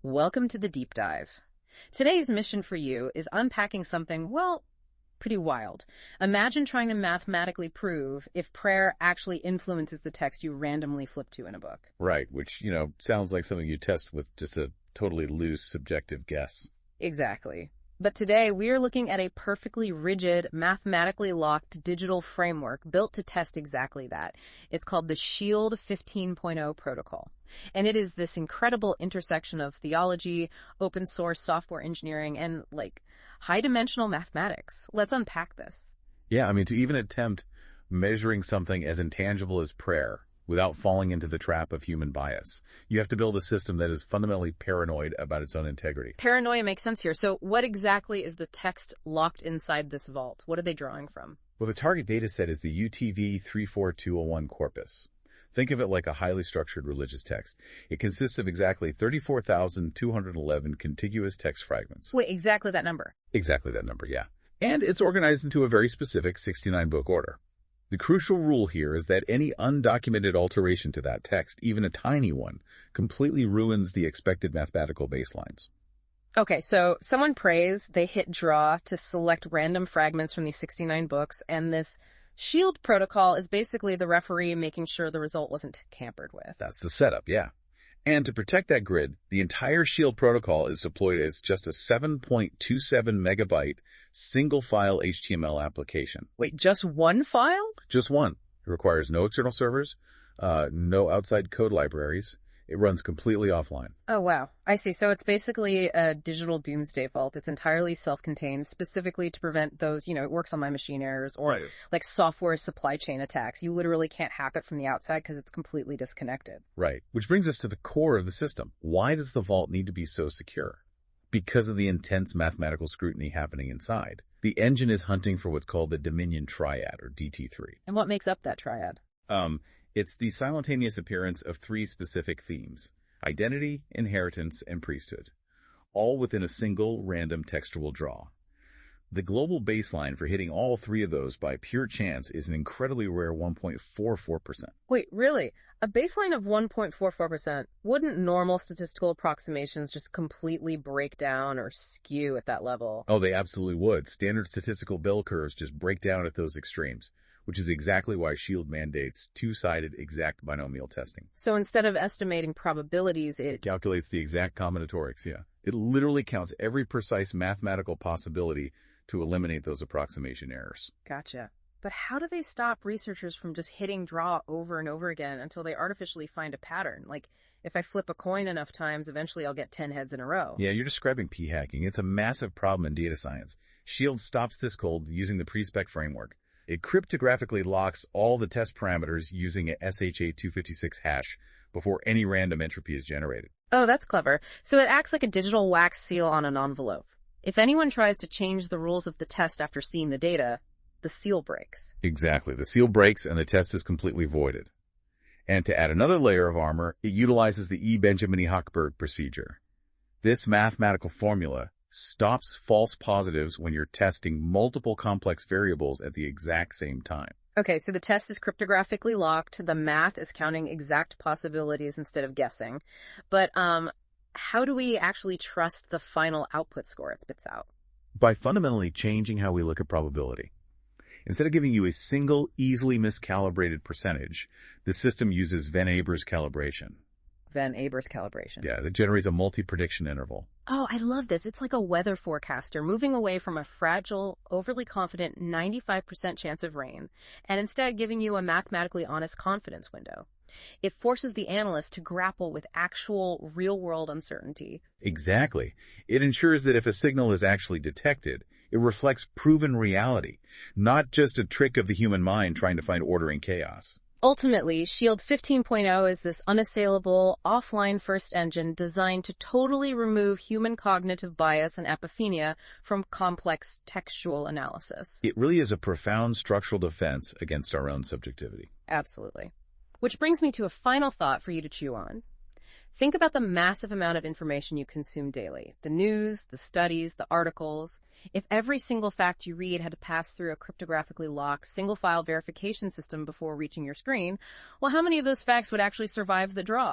Welcome to the deep dive. Today's mission for you is unpacking something, well, pretty wild. Imagine trying to mathematically prove if prayer actually influences the text you randomly flip to in a book. Right, which, sounds like something you test with just a totally loose, subjective guess. Exactly. But today we are looking at a perfectly rigid, mathematically locked digital framework built to test exactly that. It's called the SHIELD 15.0 protocol. And it is this incredible intersection of theology, open source software engineering, and, high-dimensional mathematics. Let's unpack this. Yeah, to even attempt measuring something as intangible as prayer without falling into the trap of human bias, you have to build a system that is fundamentally paranoid about its own integrity. Paranoia makes sense here. So what exactly is the text locked inside this vault? What are they drawing from? Well, the target data set is the UTV 34201 corpus. Think of it like a highly structured religious text. It consists of exactly 34,211 contiguous text fragments. Wait, exactly that number? Exactly that number, yeah. And it's organized into a very specific 69-book order. The crucial rule here is that any undocumented alteration to that text, even a tiny one, completely ruins the expected mathematical baselines. Okay, so someone prays, they hit draw to select random fragments from these 69 books, and this SHIELD protocol is basically the referee making sure the result wasn't tampered with. That's the setup, yeah. And to protect that grid, the entire SHIELD protocol is deployed as just a 7.27 megabyte single-file HTML application. Wait, just one file? Just one. It requires no external servers, no outside code libraries. It runs completely offline. Oh, wow. I see. So it's basically a digital doomsday vault. It's entirely self-contained, specifically to prevent those, it works on my machine errors or like software supply chain attacks. You literally can't hack it from the outside because it's completely disconnected. Right. Which brings us to the core of the system. Why does the vault need to be so secure? Because of the intense mathematical scrutiny happening inside. The engine is hunting for what's called the Dominion Triad, or DT3. And what makes up that triad? It's the simultaneous appearance of three specific themes: identity, inheritance, and priesthood, all within a single random textual draw. The global baseline for hitting all three of those by pure chance is an incredibly rare 1.44%. Wait, really? A baseline of 1.44%? Wouldn't normal statistical approximations just completely break down or skew at that level? Oh, they absolutely would. Standard statistical bell curves just break down at those extremes, which is exactly why SHIELD mandates two-sided exact binomial testing. So instead of estimating probabilities, it calculates the exact combinatorics, yeah. It literally counts every precise mathematical possibility to eliminate those approximation errors. Gotcha. But how do they stop researchers from just hitting draw over and over again until they artificially find a pattern? Like, if I flip a coin enough times, eventually I'll get 10 heads in a row. Yeah, you're describing p-hacking. It's a massive problem in data science. SHIELD stops this cold using the pre-spec framework. It cryptographically locks all the test parameters using a SHA-256 hash before any random entropy is generated. Oh, that's clever. So it acts like a digital wax seal on an envelope. If anyone tries to change the rules of the test after seeing the data, the seal breaks. Exactly. The seal breaks and the test is completely voided. And to add another layer of armor, it utilizes the e-Benjamini-Hochberg procedure. This mathematical formula stops false positives when you're testing multiple complex variables at the exact same time. Okay, so the test is cryptographically locked. The math is counting exact possibilities instead of guessing. But how do we actually trust the final output score it spits out? By fundamentally changing how we look at probability. Instead of giving you a single, easily miscalibrated percentage, the system uses Venn-Abers calibration. Venn-Abers calibration. Yeah, that generates a multi-prediction interval. Oh, I love this. It's like a weather forecaster moving away from a fragile, overly confident 95% chance of rain, and instead giving you a mathematically honest confidence window. It forces the analyst to grapple with actual, real-world uncertainty. Exactly. It ensures that if a signal is actually detected, it reflects proven reality, not just a trick of the human mind trying to find order in chaos. Ultimately, SHIELD 15.0 is this unassailable, offline-first engine designed to totally remove human cognitive bias and epiphania from complex textual analysis. It really is a profound structural defense against our own subjectivity. Absolutely. Which brings me to a final thought for you to chew on. Think about the massive amount of information you consume daily. The news, the studies, the articles. If every single fact you read had to pass through a cryptographically locked single-file verification system before reaching your screen, well, how many of those facts would actually survive the draw?